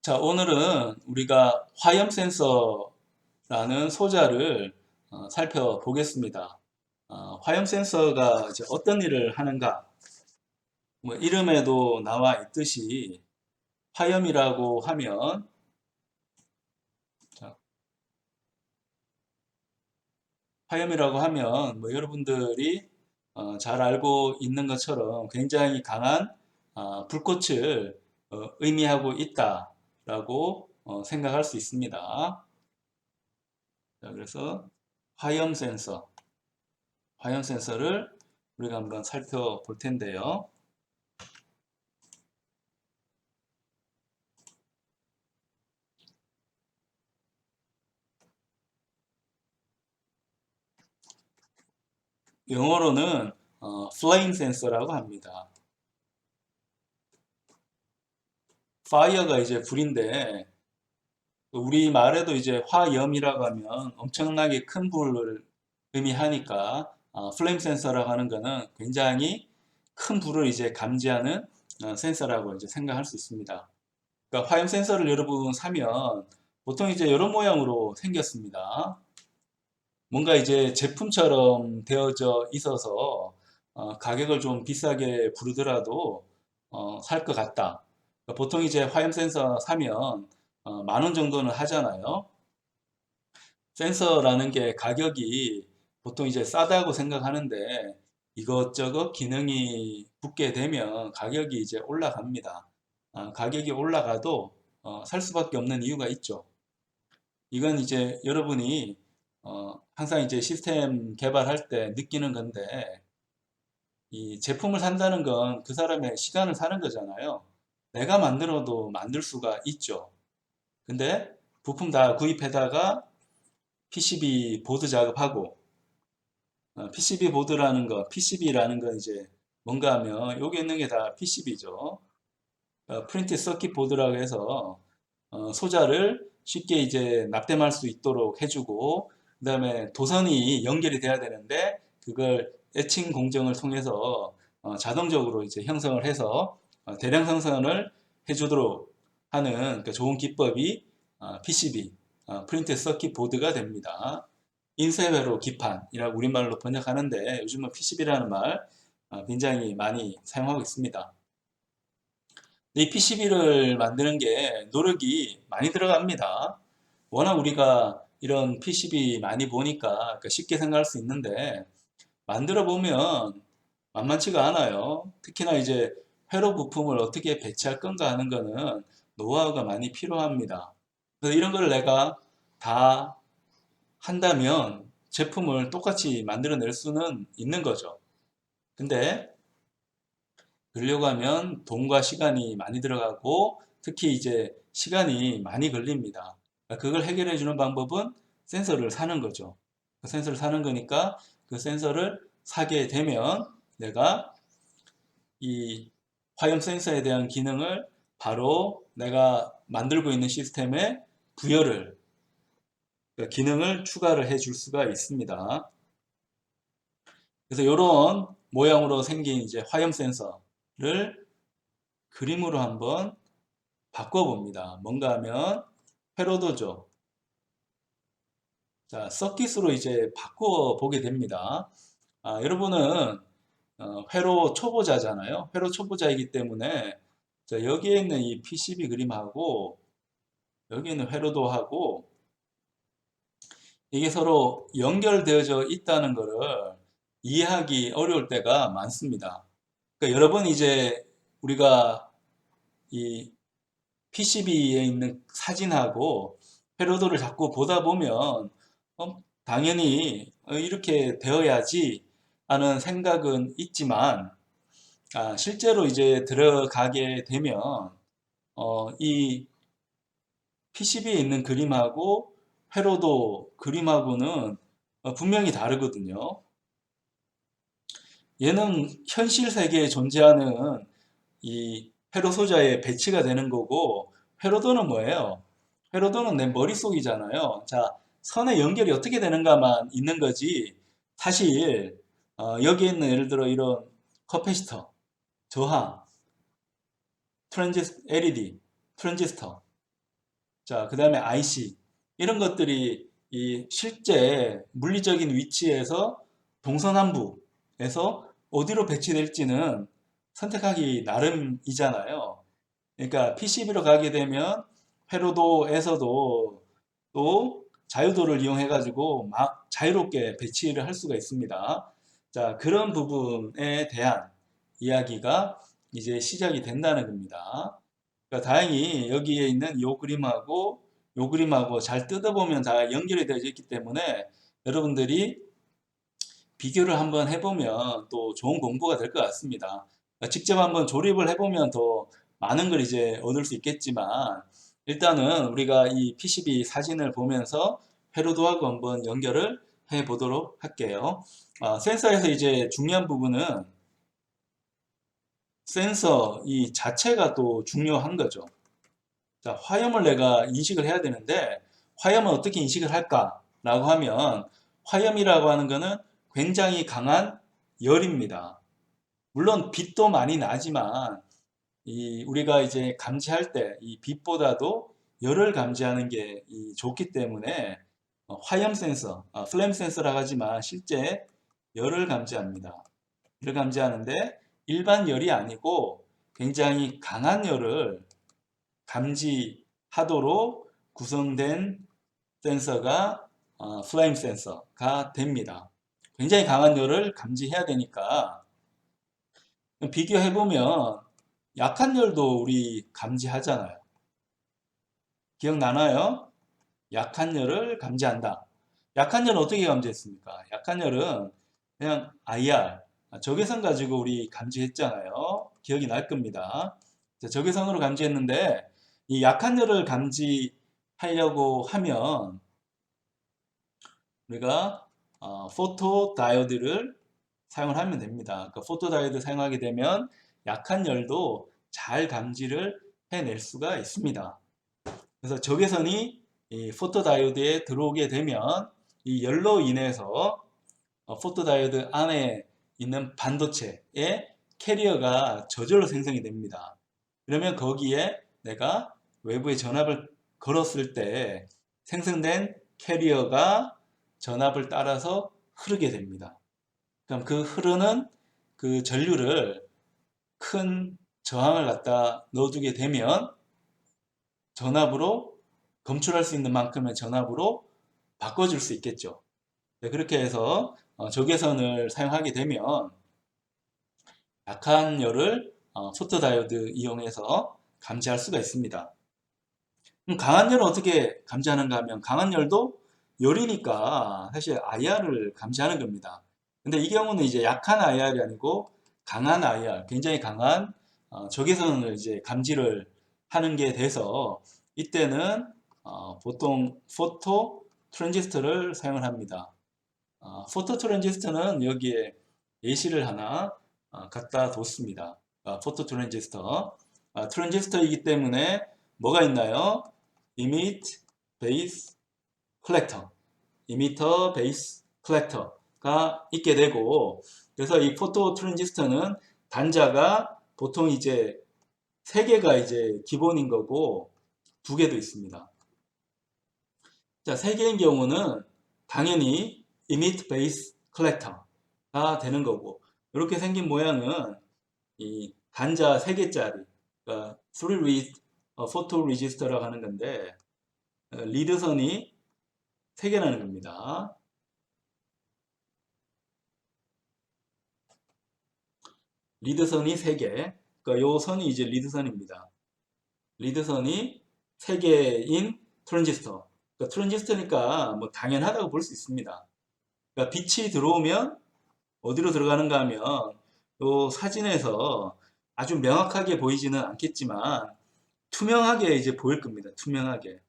자, 오늘은 우리가 화염 센서라는 소자를 살펴보겠습니다. 화염 센서가 이제 어떤 일을 하는가? 뭐 이름에도 나와 있듯이 화염이라고 하면 자, 화염이라고 하면 뭐 여러분들이 잘 알고 있는 것처럼 굉장히 강한 불꽃을 의미하고 있다라고 생각할 수 있습니다. 자, 그래서 화염 센서, 화염 센서를 우리가 한번 살펴볼 텐데요. 영어로는 flame 센서라고 합니다. fire가 이제 불인데 우리 말에도 이제 화염이라고 하면 엄청나게 큰 불을 의미하니까 flame 센서라고 하는 거는 굉장히 큰 불을 이제 감지하는 센서라고 이제 생각할 수 있습니다. 그러니까 화염 센서를 여러분 사면 보통 이제 이런 모양으로 생겼습니다. 뭔가 이제 제품처럼 되어져 있어서 가격을 좀 비싸게 부르더라도 살 것 같다. 그러니까 보통 이제 화염 센서 사면 10,000원 정도는 하잖아요. 센서라는 게 가격이 보통 이제 싸다고 생각하는데 이것저것 기능이 붙게 되면 가격이 이제 올라갑니다. 가격이 올라가도 살 수밖에 없는 이유가 있죠. 이건 이제 여러분이 항상 이제 시스템 개발할 때 느끼는 건데 이 제품을 산다는 건 그 사람의 시간을 사는 거잖아요. 내가 만들어도 만들 수가 있죠. 근데 부품 다 구입해다가 PCB 보드 작업하고 PCB 보드라는 거, PCB라는 건 이제 뭔가 하면 여기 있는 게 다 PCB죠. 프린트 서킷 보드라고 해서 소자를 쉽게 이제 납땜할 수 있도록 해주고 그 다음에 도선이 연결이 돼야 되는데 그걸 에칭 공정을 통해서 자동적으로 이제 형성을 해서 대량 생성을 해주도록 하는 그 좋은 기법이 PCB, 프린트 서킷 보드가 됩니다. 인쇄회로 기판이라고 우리말로 번역하는데 요즘은 PCB라는 말 굉장히 많이 사용하고 있습니다. 이 PCB를 만드는 게 노력이 많이 들어갑니다. 워낙 우리가 이런 PCB 많이 보니까 그러니까 쉽게 생각할 수 있는데 만들어 보면 만만치가 않아요. 특히나 이제 회로 부품을 어떻게 배치할 건가 하는 거는 노하우가 많이 필요합니다. 그래서 이런 걸 내가 다 한다면 제품을 똑같이 만들어낼 수는 있는 거죠. 근데 그러려고 하면 돈과 시간이 많이 들어가고 특히 이제 시간이 많이 걸립니다. 그러니까 그걸 해결해 주는 방법은 센서를 사는 거죠. 그 센서를 사는 거니까 그 센서를 사게 되면 내가 이 화염 센서에 대한 기능을 바로 내가 만들고 있는 시스템에 부여를 그러니까 기능을 추가를 해 줄 수가 있습니다. 그래서 이런 모양으로 생긴 이제 화염 센서를 그림으로 한번 바꿔봅니다. 뭔가 하면 회로도죠. 자, 서킷으로 이제 바꿔보게 됩니다. 여러분은 회로 초보자잖아요. 회로 초보자이기 때문에 자, 여기에 있는 이 PCB 그림하고 여기 있는 회로도하고 이게 서로 연결되어져 있다는 것을 이해하기 어려울 때가 많습니다. 그러니까 여러 번 이제 우리가 이 PCB에 있는 사진하고 회로도를 자꾸 보다 보면 당연히 이렇게 되어야지 하는 생각은 있지만 실제로 이제 들어가게 되면 이 PCB에 있는 그림하고 회로도 그림하고는 분명히 다르거든요. 얘는 현실 세계에 존재하는 이 회로 소자에 배치가 되는 거고 회로도는 뭐예요? 회로도는 내 머릿속이잖아요. 자, 선의 연결이 어떻게 되는가만 있는 거지. 사실 여기에 있는 예를 들어 이런 커패시터, 저항, LED, 트랜지스터 자, 그 다음에 IC. 이런 것들이 이 실제 물리적인 위치에서 동서남북에서 어디로 배치될지는 선택하기 나름이잖아요. 그러니까 PCB로 가게 되면 회로도에서도 또 자유도를 이용해 가지고 막 자유롭게 배치를 할 수가 있습니다. 자, 그런 부분에 대한 이야기가 이제 시작이 된다는 겁니다. 그러니까 다행히 여기에 있는 요 그림하고 잘 뜯어보면 다 연결이 되어 있기 때문에 여러분들이 비교를 한번 해보면 또 좋은 공부가 될 것 같습니다. 그러니까 직접 한번 조립을 해보면 더 많은 걸 이제 얻을 수 있겠지만 일단은 우리가 이 PCB 사진을 보면서 회로도하고 한번 연결을 해 보도록 할게요. 센서에서 이제 중요한 부분은 센서 이 자체가 또 중요한 거죠. 자, 화염을 내가 인식을 해야 되는데 화염은 어떻게 인식을 할까라고 하면 화염이라고 하는 것은 굉장히 강한 열입니다. 물론 빛도 많이 나지만 우리가 이제 감지할 때 이 빛보다도 열을 감지하는 게 좋기 때문에 화염 센서, 플레임 센서라고 하지만 실제 열을 감지합니다. 열을 감지하는데 일반 열이 아니고 굉장히 강한 열을 감지하도록 구성된 센서가 플레임 센서가 됩니다. 굉장히 강한 열을 감지해야 되니까 비교해보면 약한 열도 우리 감지하잖아요. 기억나나요? 약한 열을 감지한다. 약한 열은 어떻게 감지했습니까? 약한 열은 그냥 IR, 적외선 가지고 우리 감지했잖아요. 기억이 날 겁니다. 적외선으로 감지했는데 이 약한 열을 감지하려고 하면 우리가 포토 다이오드를 사용을 하면 됩니다. 그 포토 다이오드 사용하게 되면 약한 열도 잘 감지를 해낼 수가 있습니다. 그래서 적외선이 이 포토 다이오드에 들어오게 되면 이 열로 인해서 포토 다이오드 안에 있는 반도체의 캐리어가 저절로 생성이 됩니다. 그러면 거기에 내가 외부에 전압을 걸었을 때 생성된 캐리어가 전압을 따라서 흐르게 됩니다. 그럼 그 흐르는 그 전류를 큰 저항을 갖다 넣어두게 되면 전압으로 검출할 수 있는 만큼의 전압으로 바꿔줄 수 있겠죠. 네, 그렇게 해서 적외선을 사용하게 되면 약한 열을 포토다이오드 이용해서 감지할 수가 있습니다. 그럼 강한 열은 어떻게 감지하는가 하면 강한 열도 열이니까 사실 IR을 감지하는 겁니다. 근데 이 경우는 이제 약한 IR이 아니고 강한 IR, 굉장히 강한 적외선을 이제 감지를 하는 게 돼서 이때는 보통 포토 트랜지스터를 사용을 합니다. 포토 트랜지스터는 여기에 예시를 하나 갖다 뒀습니다. 포토 트랜지스터. 트랜지스터이기 때문에 뭐가 있나요? Emit, Base, Collector. Emitter, Base, Collector가 있게 되고 그래서 이 포토 트랜지스터는 단자가 보통 이제 3개가 이제 기본인 거고 2개도 있습니다. 자, 3개인 경우는 당연히 Emit, Base, Collector가 되는 거고 이렇게 생긴 모양은 이 단자 3개짜리 그러니까 3 포토 레지스터라고 하는 건데 리드선이 3개라는 겁니다. 리드선이 3개. 그러니까 요 선이 이제 리드선입니다. 리드선이 3개인 트랜지스터. 그러니까 트랜지스터니까 뭐 당연하다고 볼 수 있습니다. 그러니까 빛이 들어오면 어디로 들어가는가 하면 요 사진에서 아주 명확하게 보이지는 않겠지만 투명하게 이제 보일 겁니다. 투명하게.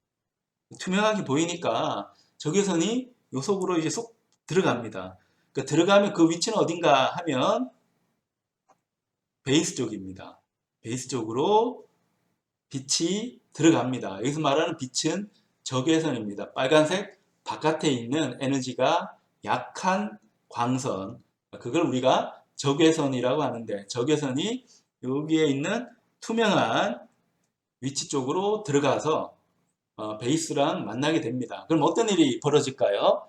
투명하게 보이니까 적외선이 요 속으로 이제 쏙 들어갑니다. 그러니까 들어가면 그 위치는 어딘가 하면 베이스 쪽입니다. 베이스 쪽으로 빛이 들어갑니다. 여기서 말하는 빛은 적외선입니다. 빨간색 바깥에 있는 에너지가 약한 광선 그걸 우리가 적외선이라고 하는데 적외선이 여기에 있는 투명한 위치 쪽으로 들어가서 베이스랑 만나게 됩니다. 그럼 어떤 일이 벌어질까요?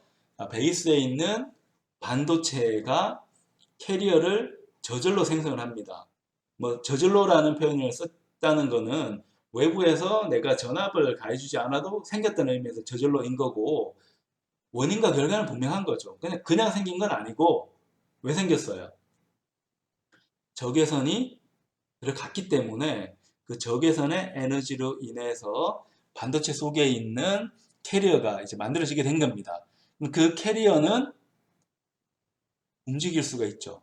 베이스에 있는 반도체가 캐리어를 저절로 생성을 합니다. 뭐 저절로라는 표현을 썼다는 거는 외부에서 내가 전압을 가해주지 않아도 생겼다는 의미에서 저절로인 거고, 원인과 결과는 분명한 거죠. 그냥 생긴 건 아니고, 왜 생겼어요? 적외선이 들어갔기 때문에 그 적외선의 에너지로 인해서 반도체 속에 있는 캐리어가 이제 만들어지게 된 겁니다. 그 캐리어는 움직일 수가 있죠.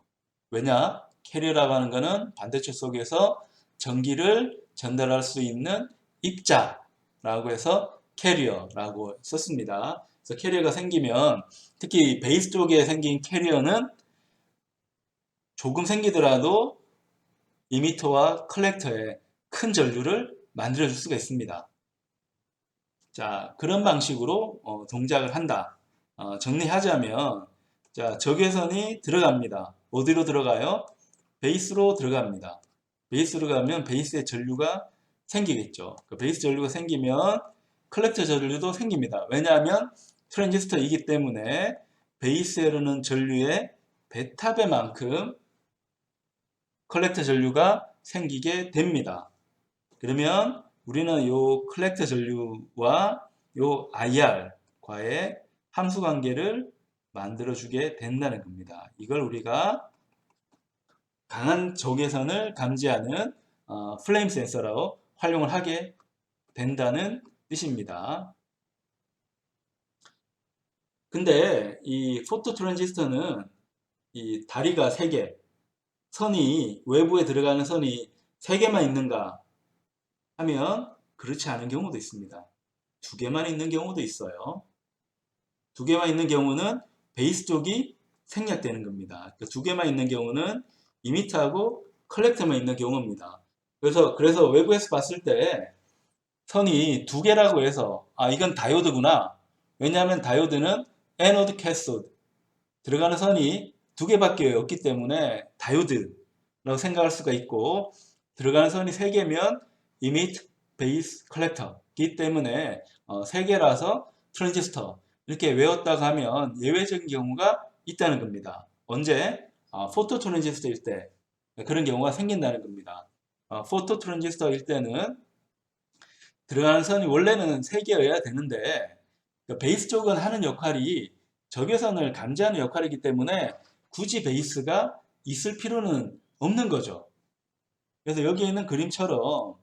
왜냐? 캐리어라고 하는 것은 반도체 속에서 전기를 전달할 수 있는 입자라고 해서 캐리어라고 썼습니다. 그래서 캐리어가 생기면, 특히 베이스 쪽에 생긴 캐리어는 조금 생기더라도 이미터와 컬렉터에 큰 전류를 만들어줄 수가 있습니다. 자, 그런 방식으로 동작을 한다. 정리하자면, 자, 적외선이 들어갑니다. 어디로 들어가요? 베이스로 들어갑니다. 베이스로 가면 베이스에 전류가 생기겠죠. 그 베이스 전류가 생기면 컬렉터 전류도 생깁니다. 왜냐하면 트랜지스터이기 때문에 베이스에 흐르는 전류의 베타배만큼 컬렉터 전류가 생기게 됩니다. 그러면 우리는 이 컬렉터 전류와 이 IR과의 함수 관계를 만들어주게 된다는 겁니다. 이걸 우리가 강한 적외선을 감지하는 플레임 센서로 활용을 하게 된다는 뜻입니다. 근데 이 포토 트랜지스터는 이 다리가 3개, 선이 외부에 들어가는 선이 3개만 있는가 하면 그렇지 않은 경우도 있습니다. 2개만 있는 경우도 있어요. 2개만 있는 경우는 베이스 쪽이 생략되는 겁니다. 2개만 있는 경우는 이미터하고 컬렉터만 있는 경우입니다. 그래서 외부에서 봤을 때 선이 2개라고 해서 이건 다이오드구나. 왜냐하면 다이오드는 애노드, 캐소드 들어가는 선이 2개밖에 없기 때문에 다이오드라고 생각할 수가 있고, 들어가는 선이 3개면 이미트, 베이스, 컬렉터이기 때문에 3개라서 트랜지스터 이렇게 외웠다고 하면 예외적인 경우가 있다는 겁니다. 언제? 포토 트랜지스터일 때 그런 경우가 생긴다는 겁니다. 포토 트랜지스터일 때는 들어가는 선이 원래는 3개여야 되는데 베이스 쪽은 하는 역할이 적외선을 감지하는 역할이기 때문에 굳이 베이스가 있을 필요는 없는 거죠. 그래서 여기에 있는 그림처럼,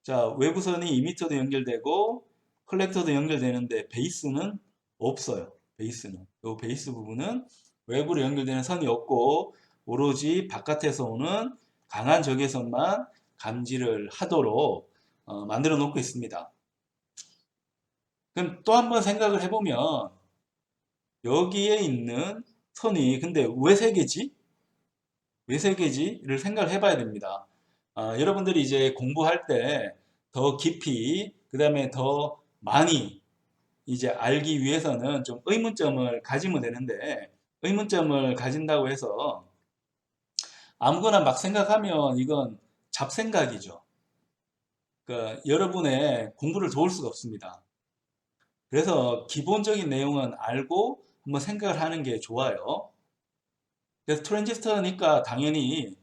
자, 외부선이 이미터도 연결되고 컬렉터도 연결되는데 베이스는 없어요. 베이스는. 이 베이스 부분은 외부로 연결되는 선이 없고 오로지 바깥에서 오는 강한 적외선만 감지를 하도록 만들어 놓고 있습니다. 그럼 또 한번 생각을 해보면 여기에 있는 선이 근데 왜 3개지? 왜 3개지?를 생각을 해봐야 됩니다. 여러분들이 이제 공부할 때 더 깊이, 그 다음에 더 많이 이제 알기 위해서는 좀 의문점을 가지면 되는데, 의문점을 가진다고 해서 아무거나 막 생각하면 이건 잡생각이죠. 그러니까 여러분의 공부를 도울 수가 없습니다. 그래서 기본적인 내용은 알고 한번 생각을 하는 게 좋아요. 그래서 트랜지스터니까 당연히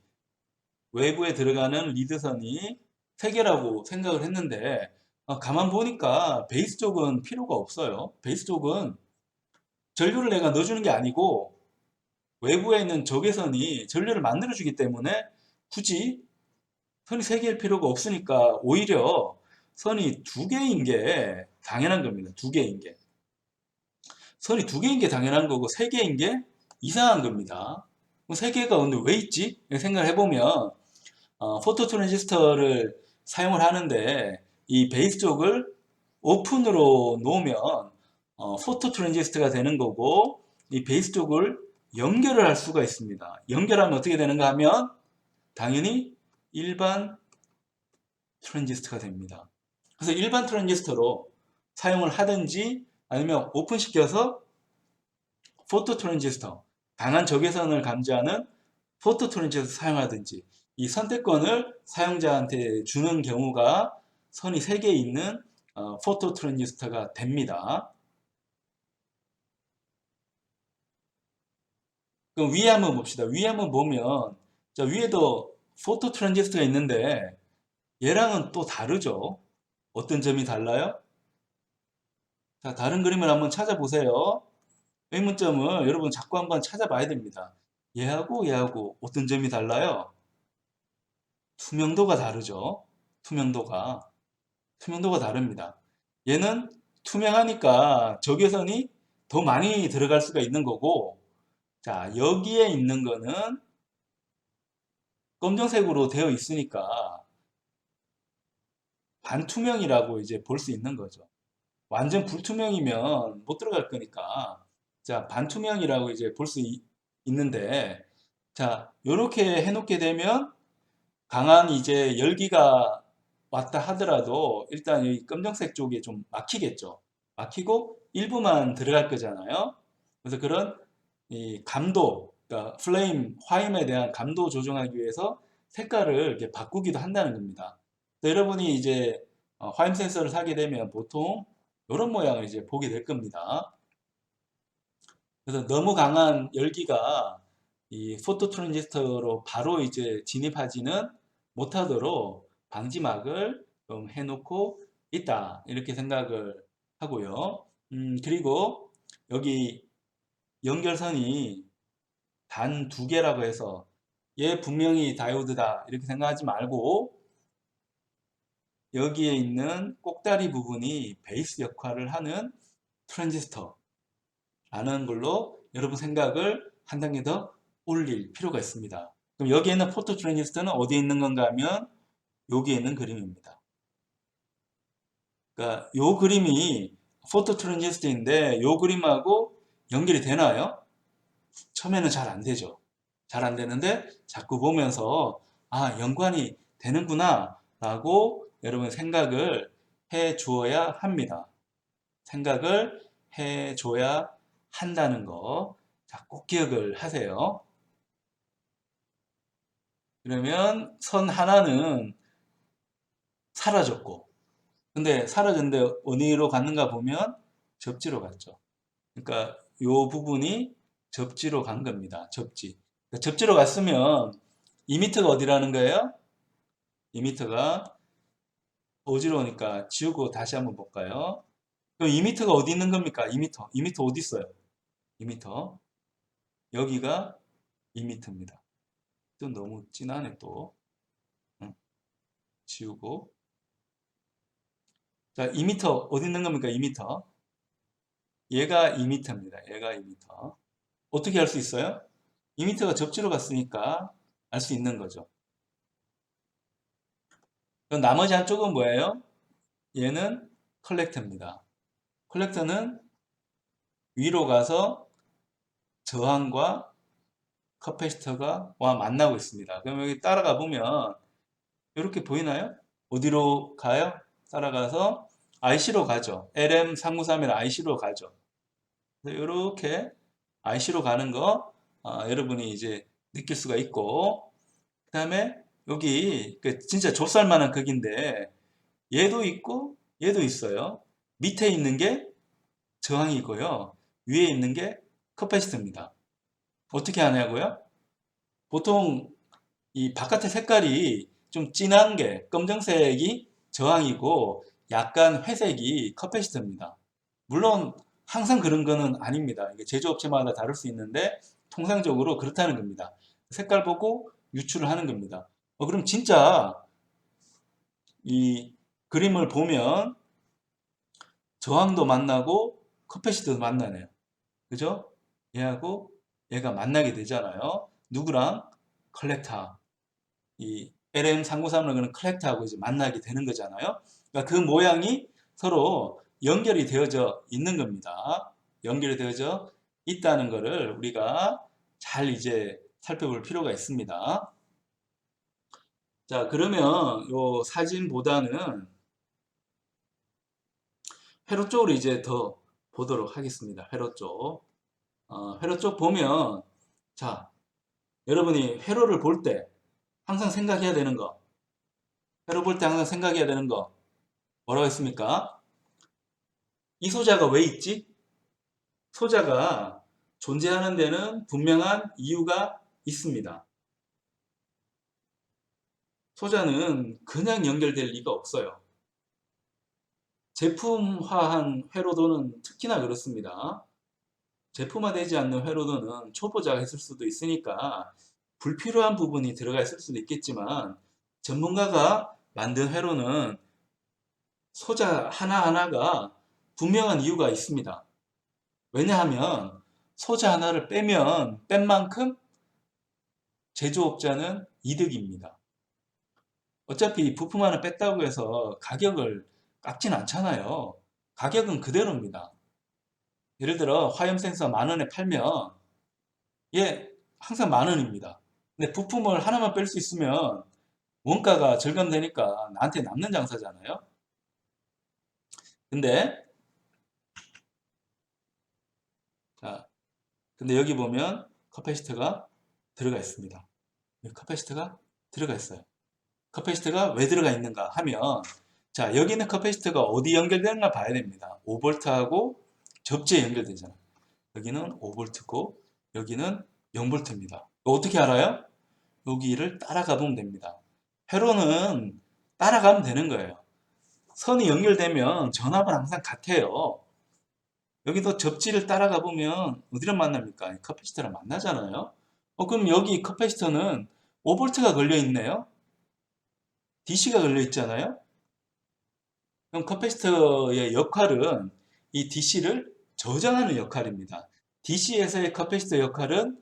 외부에 들어가는 리드선이 3개라고 생각을 했는데 가만 보니까 베이스 쪽은 필요가 없어요. 베이스 쪽은 전류를 내가 넣어주는 게 아니고 외부에 있는 적외선이 전류를 만들어주기 때문에 굳이 선이 3개일 필요가 없으니까 오히려 선이 2개인 게 당연한 겁니다. 2개인 게. 선이 2개인 게 당연한 거고 3개인 게 이상한 겁니다. 3개가 근데 왜 있지? 생각을 해보면 포토 트랜지스터를 사용을 하는데 이 베이스 쪽을 오픈으로 놓으면 포토 트랜지스터가 되는 거고, 이 베이스 쪽을 연결을 할 수가 있습니다. 연결하면 어떻게 되는가 하면 당연히 일반 트랜지스터가 됩니다. 그래서 일반 트랜지스터로 사용을 하든지 아니면 오픈시켜서 포토 트랜지스터, 강한 적외선을 감지하는 포토 트랜지스터 사용하든지 이 선택권을 사용자한테 주는 경우가 선이 3개 있는 포토 트랜지스터가 됩니다. 그럼 위에 한번 봅시다. 위에 한번 보면 자, 위에도 포토 트랜지스터가 있는데 얘랑은 또 다르죠. 어떤 점이 달라요? 자, 다른 그림을 한번 찾아보세요. 의문점을 여러분 자꾸 한번 찾아봐야 됩니다. 얘하고 어떤 점이 달라요? 투명도가 다르죠. 투명도가 다릅니다. 얘는 투명하니까 적외선이 더 많이 들어갈 수가 있는 거고, 자, 여기에 있는 거는 검정색으로 되어 있으니까 반투명이라고 이제 볼 수 있는 거죠. 완전 불투명이면 못 들어갈 거니까. 자, 반투명이라고 이제 볼 수 있는데, 자, 요렇게 해놓게 되면 강한 이제 열기가 왔다 하더라도 일단 이 검정색 쪽에 좀 막히겠죠. 막히고 일부만 들어갈 거잖아요. 그래서 그런 이 감도, 그러니까 플레임, 화임에 대한 감도 조정하기 위해서 색깔을 이렇게 바꾸기도 한다는 겁니다. 여러분이 이제 화임 센서를 사게 되면 보통 이런 모양을 이제 보게 될 겁니다. 그래서 너무 강한 열기가 이 포토 트랜지스터로 바로 이제 진입하지는 못하도록 방지막을 좀 해놓고 있다. 이렇게 생각을 하고요. 그리고 여기 연결선이 단 두 개라고 해서 얘 분명히 다이오드다. 이렇게 생각하지 말고 여기에 있는 꼭다리 부분이 베이스 역할을 하는 트랜지스터. 라는 걸로 여러분 생각을 한 단계 더 올릴 필요가 있습니다. 그럼 여기에는 포토 트랜지스터는 어디에 있는 건가 하면 여기에 있는 그림입니다. 그러니까 요 그림이 포토 트랜지스터인데 요 그림하고 연결이 되나요? 처음에는 잘 안 되죠. 잘 안 되는데 자꾸 보면서 아, 연관이 되는구나 라고 여러분 생각을 해 주어야 합니다. 생각을 해 줘야 한다는 거. 자, 꼭 기억을 하세요. 그러면 선 하나는 사라졌고, 근데 사라졌는데 어디로 갔는가 보면 접지로 갔죠. 그러니까 이 부분이 접지로 간 겁니다. 접지. 그러니까 접지로 갔으면 2m가 어디라는 거예요? 2m가 어지러우니까 지우고 다시 한번 볼까요? 그럼 2m가 어디 있는 겁니까? 2m. 2m 어디 있어요? 2m. 여기가 2m입니다. 또 너무 진하네 또. 응, 지우고. 자, 2m 어디 있는 겁니까? 2m. 얘가 2m입니다. 얘가 2m. 어떻게 알 수 있어요? 2m가 접지로 갔으니까 알 수 있는 거죠. 그럼 나머지 한쪽은 뭐예요? 얘는 컬렉터입니다. 컬렉터는 위로 가서 저항과 커패시터가 와 만나고 있습니다. 그럼 여기 따라가 보면 이렇게 보이나요? 어디로 가요? 따라가서 IC로 가죠. LM393이나 IC로 가죠. 이렇게 IC로 가는 거 여러분이 이제 느낄 수가 있고 그 다음에 여기 진짜 좁쌀만한 크기인데 얘도 있고 얘도 있어요. 밑에 있는 게 저항이고요. 위에 있는 게 커패시터입니다. 어떻게 하냐고요? 보통 이 바깥의 색깔이 좀 진한 게 검정색이 저항이고 약간 회색이 커패시터입니다. 물론 항상 그런 거는 아닙니다. 이게 제조업체마다 다를 수 있는데 통상적으로 그렇다는 겁니다. 색깔 보고 유출을 하는 겁니다. 그럼 진짜 이 그림을 보면 저항도 만나고 커패시터도 만나네요. 그죠? 얘하고 얘가 만나게 되잖아요. 누구랑? 컬렉터. 이 LM393은 컬렉터하고 이제 만나게 되는 거잖아요. 그러니까 그 모양이 서로 연결이 되어져 있는 겁니다. 연결이 되어져 있다는 것을 우리가 잘 이제 살펴볼 필요가 있습니다. 자, 그러면 요 사진보다는 회로 쪽으로 이제 더 보도록 하겠습니다. 회로 쪽. 회로 쪽 보면, 자, 여러분이 회로를 볼 때 항상 생각해야 되는 거. 회로 볼 때 항상 생각해야 되는 거. 뭐라고 했습니까? 이 소자가 왜 있지? 소자가 존재하는 데는 분명한 이유가 있습니다. 소자는 그냥 연결될 리가 없어요. 제품화한 회로도는 특히나 그렇습니다. 제품화되지 않는 회로도는 초보자가 했을 수도 있으니까 불필요한 부분이 들어가 있을 수도 있겠지만, 전문가가 만든 회로는 소자 하나하나가 분명한 이유가 있습니다. 왜냐하면 소자 하나를 빼면 뺀 만큼 제조업자는 이득입니다. 어차피 부품 하나 뺐다고 해서 가격을 깎진 않잖아요. 가격은 그대로입니다. 예를 들어 화염 센서 10,000원에 팔면 얘 항상 10,000원입니다. 근데 부품을 하나만 뺄 수 있으면 원가가 절감되니까 나한테 남는 장사잖아요. 근데 자, 근데 여기 보면 커패시터가 들어가 있습니다. 커패시터가 들어가 있어요. 커패시터가 왜 들어가 있는가 하면, 자, 여기는 커패시터가 어디 연결되는가 봐야 됩니다. 5V하고 접지에 연결되잖아. 여기는 5V고 여기는 0V입니다. 어떻게 알아요? 여기를 따라가 보면 됩니다. 회로는 따라가면 되는 거예요. 선이 연결되면 전압은 항상 같아요. 여기도 접지를 따라가 보면 어디를 만납니까? 커패시터를 만나잖아요. 그럼 여기 커패시터는 5V가 걸려 있네요. DC가 걸려 있잖아요. 그럼 커패시터의 역할은 이 DC를 저장하는 역할입니다. DC에서의 커패시터 역할은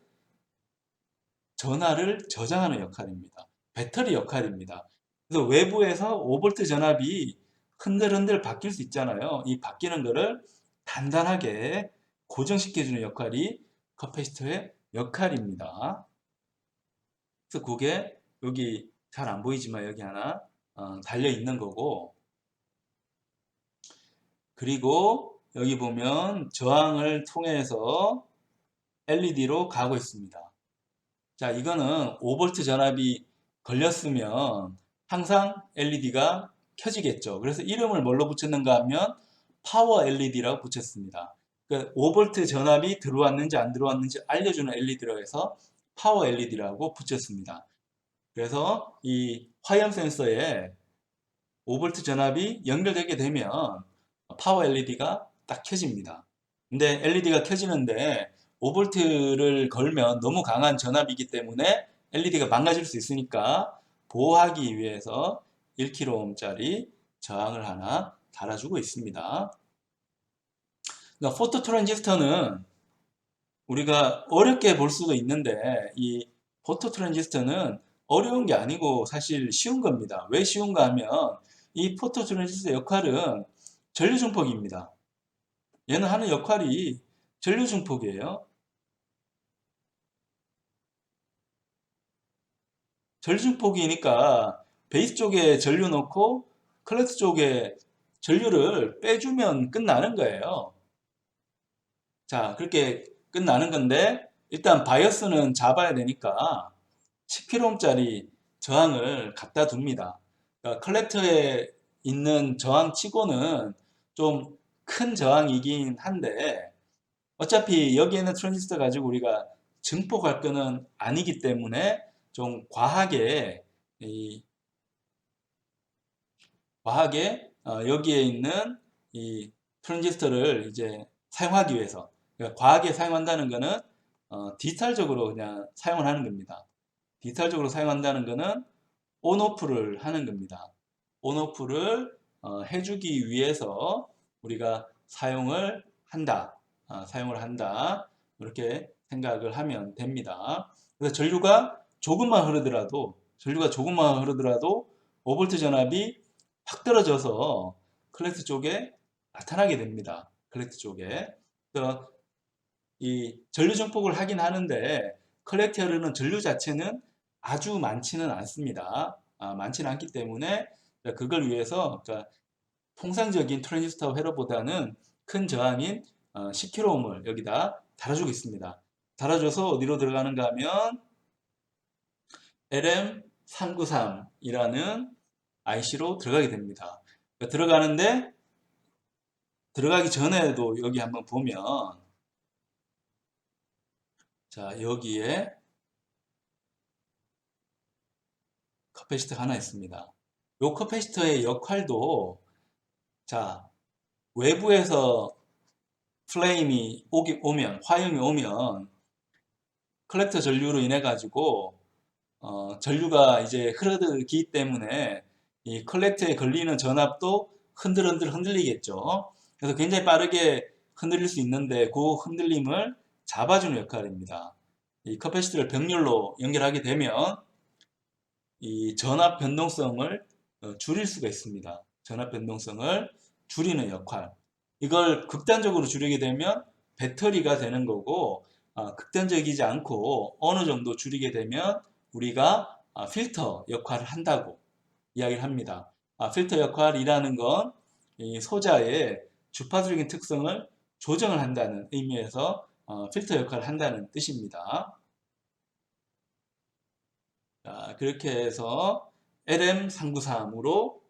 전하를 저장하는 역할입니다. 배터리 역할입니다. 그래서 외부에서 5V 전압이 흔들흔들 바뀔 수 있잖아요. 이 바뀌는 거를 단단하게 고정시켜주는 역할이 커패시터의 역할입니다. 그래서 그게 여기 잘 안 보이지만 여기 하나 달려 있는 거고, 그리고 여기 보면 저항을 통해서 LED로 가고 있습니다. 자, 이거는 5V 전압이 걸렸으면 항상 LED가 켜지겠죠. 그래서 이름을 뭘로 붙였는가 하면 파워 LED라고 붙였습니다. 그러니까 5V 전압이 들어왔는지 안 들어왔는지 알려주는 LED라고 해서 파워 LED라고 붙였습니다. 그래서 이 화염 센서에 5V 전압이 연결되게 되면 파워 LED가 딱 켜집니다. 근데 LED가 켜지는데 5V를 걸면 너무 강한 전압이기 때문에 LED가 망가질 수 있으니까 보호하기 위해서 1kΩ짜리 저항을 하나 달아주고 있습니다. 그러니까 포토 트랜지스터는 우리가 어렵게 볼 수도 있는데, 이 포토 트랜지스터는 어려운 게 아니고 사실 쉬운 겁니다. 왜 쉬운가 하면 이 포토 트랜지스터 역할은 전류 증폭입니다. 얘는 하는 역할이 전류 증폭이에요. 전류 증폭이니까 베이스 쪽에 전류 넣고 클래스 쪽에 전류를 빼주면 끝나는 거예요. 자, 그렇게 끝나는 건데, 일단 바이어스는 잡아야 되니까 10kΩ짜리 저항을 갖다 둡니다. 그러니까 컬렉터에 있는 저항치고는 좀 큰 저항이긴 한데, 어차피 여기에는 트랜지스터 가지고 우리가 증폭할 거는 아니기 때문에 좀 이 과하게 여기에 있는 이 트랜지스터를 이제 사용하기 위해서, 그러니까 과하게 사용한다는 거는 디지털적으로 그냥 사용을 하는 겁니다. 디지털적으로 사용한다는 거는 온오프를 하는 겁니다. 온오프를 해주기 위해서 우리가 사용을 한다. 이렇게 생각을 하면 됩니다. 그래서 전류가 조금만 흐르더라도 5V 전압이 확 떨어져서 컬렉트 쪽에 나타나게 됩니다. 컬렉트 쪽에. 그래서 이 전류 증폭을 하긴 하는데, 컬렉트에 흐르는 전류 자체는 아주 많지는 않습니다. 많지는 않기 때문에 그걸 위해서, 그러니까 통상적인 트랜지스터 회로보다는 큰 저항인 10kΩ을 여기다 달아주고 있습니다. 달아줘서 어디로 들어가는가 하면 LM393이라는 IC로 들어가게 됩니다. 그러니까 들어가는데 들어가기 전에도 여기 한번 보면, 자, 여기에 커패시터가 하나 있습니다. 이 커패시터의 역할도, 자, 외부에서 플레임이 오면, 화염이 오면 컬렉터 전류로 인해 가지고 전류가 이제 흐르기 때문에 이 컬렉터에 걸리는 전압도 흔들흔들 흔들리겠죠. 그래서 굉장히 빠르게 흔들릴 수 있는데 그 흔들림을 잡아주는 역할입니다. 이 커패시터를 병렬로 연결하게 되면 이 전압 변동성을 줄일 수가 있습니다. 전압 변동성을 줄이는 역할. 이걸 극단적으로 줄이게 되면 배터리가 되는 거고, 극단적이지 않고 어느 정도 줄이게 되면 우리가 필터 역할을 한다고 이야기를 합니다. 필터 역할이라는 건 이 소자의 주파수적인 특성을 조정을 한다는 의미에서 필터 역할을 한다는 뜻입니다. 자, 그렇게 해서 LM393으로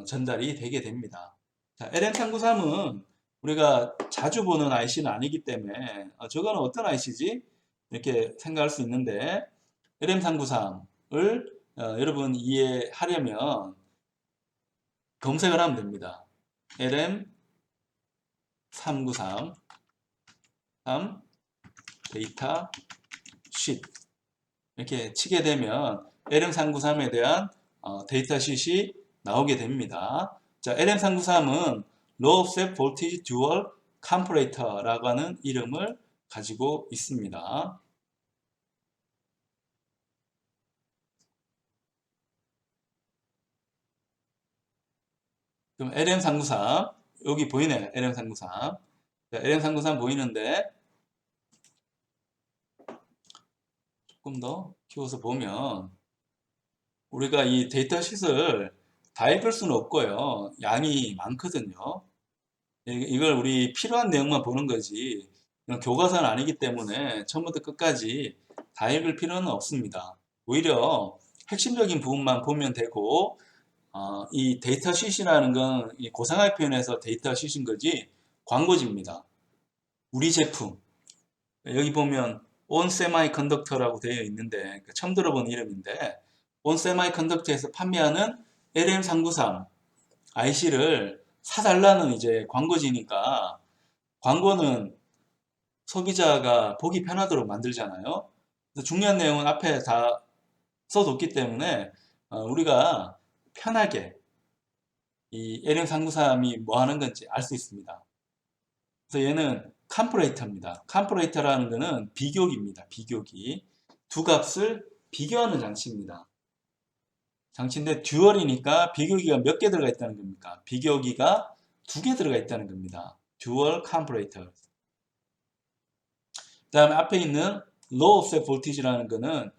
전달이 되게 됩니다. 자, LM393은 우리가 자주 보는 IC는 아니기 때문에 저거는 어떤 IC지? 이렇게 생각할 수 있는데 LM393을 여러분 이해하려면 검색을 하면 됩니다. LM393 데이터 쉿 이렇게 치게 되면 LM393에 대한 데이터 쉿이 나오게 됩니다. 자, LM393은 Low Offset Voltage Dual Comparator라고 하는 이름을 가지고 있습니다. 그럼 LM393 여기 보이네요. LM393. 자, LM393 보이는데 조금 더 키워서 보면 우리가 이 데이터 쉿을 다 읽을 수는 없고요. 양이 많거든요. 이걸 우리 필요한 내용만 보는 거지 이건 교과서는 아니기 때문에 처음부터 끝까지 다 읽을 필요는 없습니다. 오히려 핵심적인 부분만 보면 되고 이 데이터 쉿이라는 건 고상하게 표현해서 데이터 쉿인 거지 광고지입니다. 우리 제품 여기 보면 온 세마이컨덕터라고 되어 있는데 처음 들어본 이름인데 온 세마이컨덕터에서 판매하는 LM393 IC를 사달라는 이제 광고지니까 광고는 소비자가 보기 편하도록 만들잖아요. 그래서 중요한 내용은 앞에 다 써뒀기 때문에 우리가 편하게 이 LM393이 뭐 하는 건지 알 수 있습니다. 그래서 얘는 컴퍼레이터입니다. 컴퍼레이터라는 것은 비교기입니다. 비교기. 두 값을 비교하는 장치입니다. 장치인데 듀얼이니까 비교기가 몇 개 들어가 있다는 겁니까? 비교기가 두 개 들어가 있다는 겁니다. 듀얼 컴퍼레이터. 그 다음에 앞에 있는 Low Offset Voltage라는 것은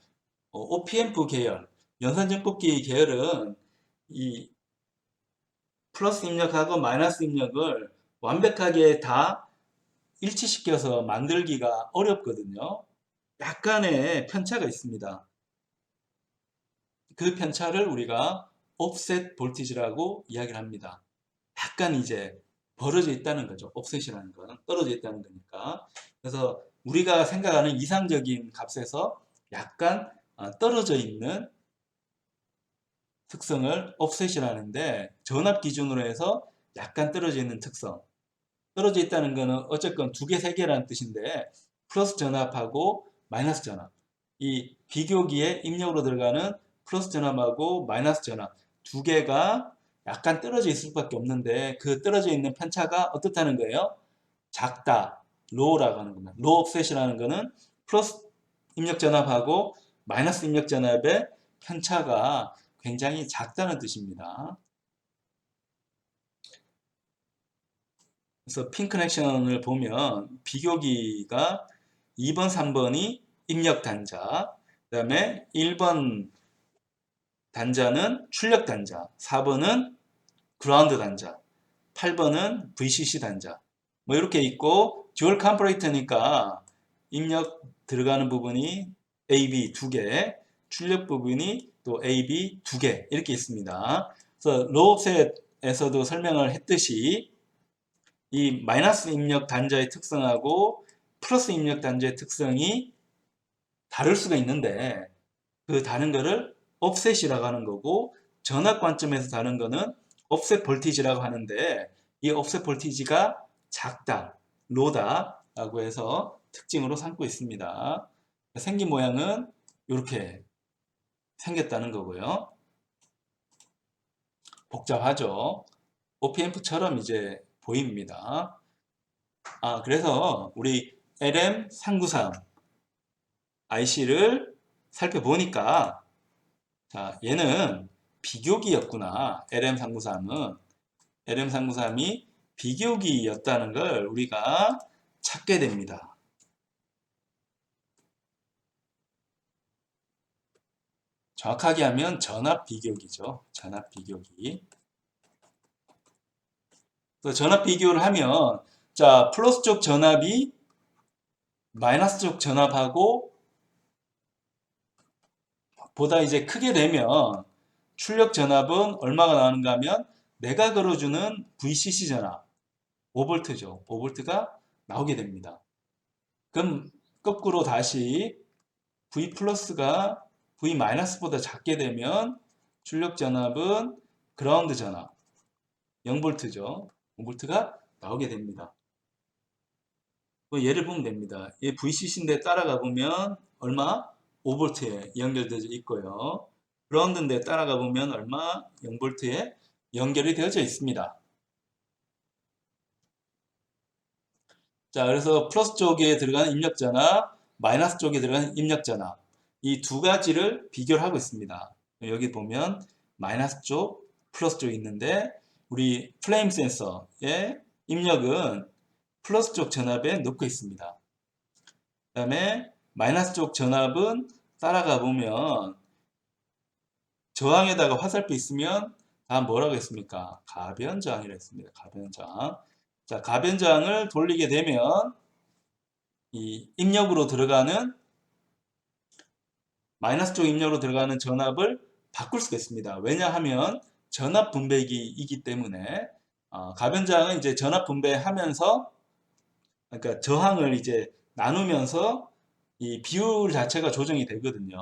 OPMP 계열, 연산정폭기 계열은 이 플러스 입력하고 마이너스 입력을 완벽하게 다 일치시켜서 만들기가 어렵거든요. 약간의 편차가 있습니다. 그 편차를 우리가 offset voltage라고 이야기를 합니다. 약간 이제 벌어져 있다는 거죠. offset이라는 건 떨어져 있다는 거니까. 그래서 우리가 생각하는 이상적인 값에서 약간 떨어져 있는 특성을 offset이라는데 전압 기준으로 해서 약간 떨어져 있는 특성. 떨어져 있다는 것은 어쨌건 두 개, 세 개라는 뜻인데 플러스 전압하고 마이너스 전압. 이 비교기에 입력으로 들어가는 플러스 전압하고 마이너스 전압 두 개가 약간 떨어져 있을 수밖에 없는데 그 떨어져 있는 편차가 어떻다는 거예요? 작다, 로우라고 하는 겁니다. 로우 옵셋이라는 거는 플러스 입력 전압하고 마이너스 입력 전압의 편차가 굉장히 작다는 뜻입니다. 그래서 핀 커넥션을 보면 비교기가 2번, 3번이 입력 단자, 그 다음에 1번 단자는 출력 단자, 4번은 그라운드 단자, 8번은 VCC 단자. 뭐 이렇게 있고 듀얼 컴퍼레이터니까 입력 들어가는 부분이 AB 두 개, 출력 부분이 또 AB 두 개 이렇게 있습니다. 그래서 로우 옵셋에서도 설명을 했듯이 이 마이너스 입력 단자의 특성하고 플러스 입력 단자의 특성이 다를 수가 있는데 그 다른 거를 옵셋이라고 하는 거고 전압 관점에서 다른 거는 옵셋 볼티지라고 하는데 이 옵셋 볼티지가 작다, 로다 라고 해서 특징으로 삼고 있습니다. 생긴 모양은 이렇게 생겼다는 거고요. 복잡하죠. OPMP처럼 이제 보입니다. 그래서 우리 LM393 IC를 살펴보니까 자, 얘는 비교기였구나. LM393이 비교기였다는 걸 우리가 찾게 됩니다. 정확하게 하면 전압 비교기죠. 전압 비교기. 전압 비교를 하면 자, 플러스 쪽 전압이 마이너스 쪽 전압하고 보다 이제 크게 되면 출력 전압은 얼마가 나오는가 하면 내가 걸어주는 VCC 전압 5V죠. 5V가 나오게 됩니다. 그럼 거꾸로 다시 V 플러스가 V 마이너스보다 작게 되면 출력 전압은 그라운드 전압 0V죠. 5V가 나오게 됩니다. 예를 보면 됩니다. 이 VCC인데 따라가 보면 얼마? 5V에 연결되어 있고요. 그라운드인데 따라가 보면 얼마? 0V에 연결이 되어져 있습니다. 자, 그래서 플러스 쪽에 들어가는 입력 전압, 마이너스 쪽에 들어가는 입력 전압 이 두 가지를 비교를 하고 있습니다. 여기 보면 마이너스 쪽, 플러스 쪽이 있는데 우리 플레임 센서의 입력은 플러스 쪽 전압에 넣고 있습니다. 그 다음에 마이너스 쪽 전압은 따라가 보면 저항에다가 화살표 있으면 다 뭐라고 했습니까? 가변저항이라고 했습니다. 가변저항. 자, 가변저항을 돌리게 되면 이 입력으로 들어가는 마이너스 쪽 입력으로 들어가는 전압을 바꿀 수가 있습니다. 왜냐하면 전압 분배기이기 때문에 가변저항은 이제 전압 분배하면서 그러니까 저항을 이제 나누면서 이 비율 자체가 조정이 되거든요.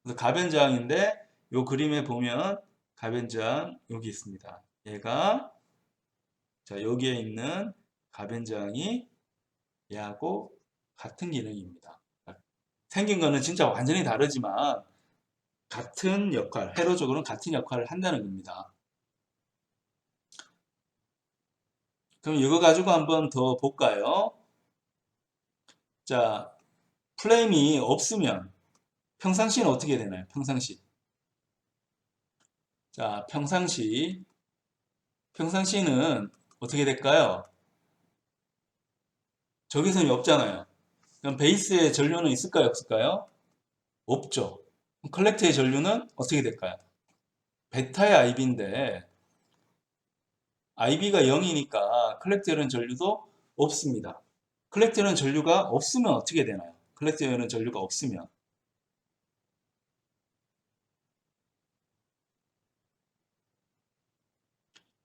그래서 가변저항인데 이 그림에 보면 가변저항 여기 있습니다. 얘가 자 여기에 있는 가변저항이 얘하고 같은 기능입니다. 생긴 거는 진짜 완전히 다르지만 같은 역할, 회로적으로는 같은 역할을 한다는 겁니다. 그럼 이거 가지고 한번 더 볼까요? 자, 플레임이 없으면 평상시는 어떻게 되나요? 평상시. 자, 평상시는 어떻게 될까요? 적외선이 없잖아요. 그럼 베이스의 전류는 있을까요? 없을까요? 없죠. 컬렉터의 전류는 어떻게 될까요? 베타의 IB인데 IB가 0이니까 컬렉터에는 전류도 없습니다. 컬렉터에는 전류가 없으면 어떻게 되나요? 컬렉터에는 전류가 없으면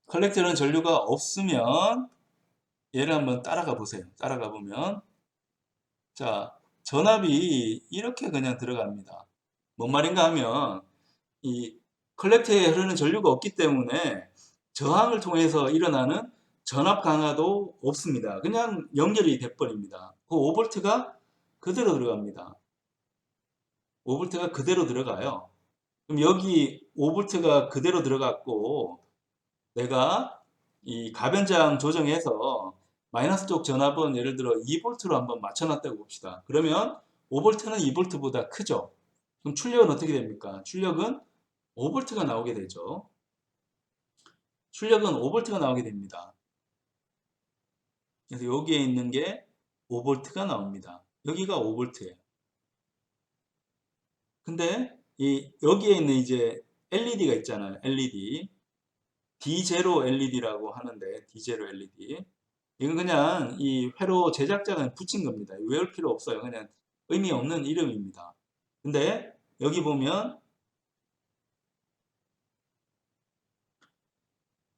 컬렉터에는 전류가 없으면 얘를 한번 따라가 보세요. 따라가 보면 자 전압이 이렇게 그냥 들어갑니다. 뭔 말인가 하면 이 컬렉터에 흐르는 전류가 없기 때문에 저항을 통해서 일어나는 전압 강화도 없습니다. 그냥 연결이 돼버립니다. 그 5V가 그대로 들어갑니다. 5V가 그대로 들어가요. 그럼 여기 5V가 그대로 들어갔고 내가 이 가변장 조정해서 마이너스 쪽 전압은 예를 들어 2V로 한번 맞춰놨다고 봅시다. 그러면 5V는 2V보다 크죠. 그럼 출력은 어떻게 됩니까? 출력은 5V가 나오게 되죠. 출력은 5V가 나오게 됩니다. 그래서 여기에 있는 게 5V가 나옵니다. 여기가 5V예요. 근데 여기에 있는 이제 LED가 있잖아요. LED. D0 LED라고 하는데 D0 LED. 이건 그냥 이 회로 제작자가 붙인 겁니다. 외울 필요 없어요. 그냥 의미 없는 이름입니다. 근데 여기 보면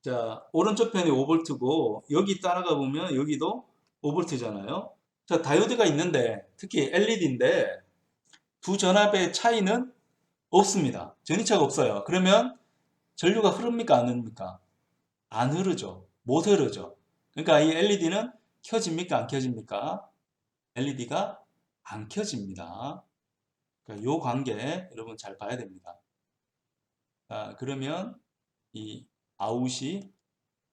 자, 오른쪽 편이 5V고 여기 따라가 보면 여기도 5V잖아요. 자, 다이오드가 있는데 특히 LED인데 두 전압의 차이는 없습니다. 전이차가 없어요. 그러면 전류가 흐릅니까? 안 흐릅니까? 안 흐르죠. 못 흐르죠. 그러니까 이 LED는 켜집니까? 안 켜집니까? LED가 안 켜집니다. 그러니까 요 관계 여러분 잘 봐야 됩니다. 자, 그러면 이 아웃이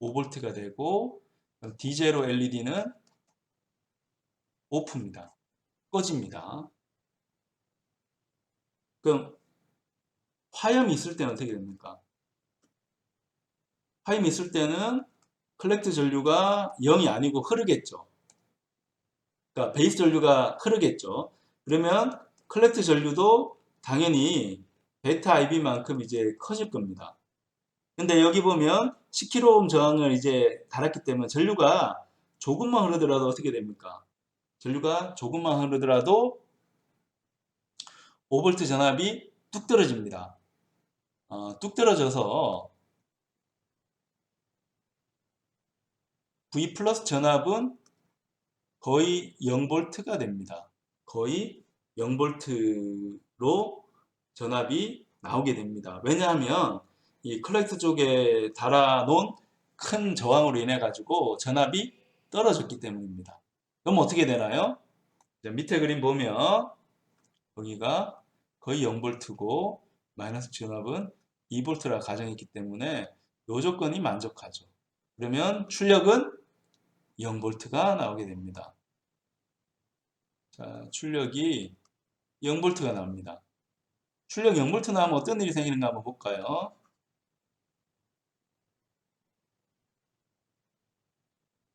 5V가 되고 D0 LED는 오프입니다. 꺼집니다. 그럼 화염이 있을 때는 어떻게 됩니까? 화염이 있을 때는 컬렉트 전류가 0이 아니고 흐르겠죠. 그러니까 베이스 전류가 흐르겠죠. 그러면 컬렉트 전류도 당연히 베타 IB만큼 이제 커질 겁니다. 근데 여기 보면 10kΩ 저항을 이제 달았기 때문에 전류가 조금만 흐르더라도 어떻게 됩니까? 전류가 조금만 흐르더라도 5V 전압이 뚝 떨어집니다. 뚝 떨어져서 V 플러스 전압은 거의 0V가 됩니다. 거의 0V로 전압이 나오게 됩니다. 왜냐하면 이 컬렉터 쪽에 달아놓은 큰 저항으로 인해 가지고 전압이 떨어졌기 때문입니다. 그럼 어떻게 되나요? 밑에 그림 보면 여기가 거의 0V고 마이너스 전압은 2V라 가정했기 때문에 이 조건이 만족하죠. 그러면 출력은 0V가 나오게 됩니다. 자, 출력이 0V가 나옵니다. 출력 0V 나오면 어떤 일이 생기는가 한번 볼까요?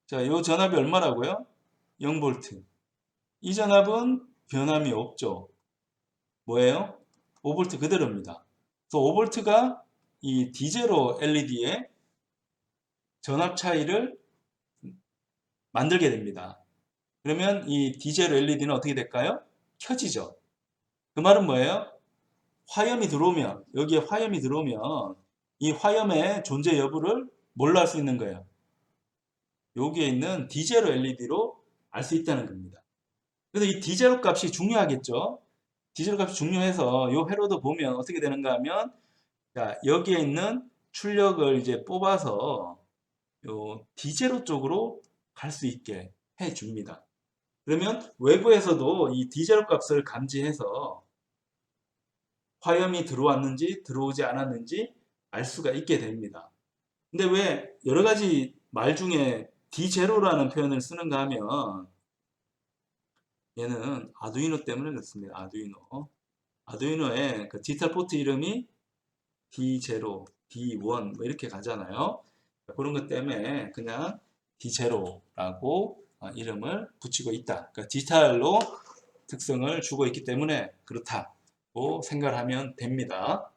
자, 이 전압이 얼마라고요? 0V. 이 전압은 변함이 없죠. 뭐예요? 5V 그대로입니다. 그래서 5V가 이 D0 LED의 전압 차이를 만들게 됩니다. 그러면 이 D0 LED는 어떻게 될까요? 켜지죠. 그 말은 뭐예요? 화염이 들어오면, 여기에 화염이 들어오면 이 화염의 존재 여부를 뭘로 알 수 있는 거예요? 여기에 있는 D0 LED로 알 수 있다는 겁니다. 그래서 이 D0 값이 중요하겠죠. D0 값이 중요해서 이 회로도 보면 어떻게 되는가 하면 자, 여기에 있는 출력을 이제 뽑아서 요 D0 쪽으로 갈 수 있게 해 줍니다. 그러면 외부에서도 이 D0 값을 감지해서 화염이 들어왔는지 들어오지 않았는지 알 수가 있게 됩니다. 근데 왜 여러 가지 말 중에 D0라는 표현을 쓰는가 하면 얘는 아두이노 때문에 그렇습니다. 아두이노. 아두이노의 그 디지털 포트 이름이 D0, D1 뭐 이렇게 가잖아요. 그런 것 때문에 그냥 D0라고 이름을 붙이고 있다. 그러니까 디지털로 특성을 주고 있기 때문에 그렇다고 생각을 하면 됩니다.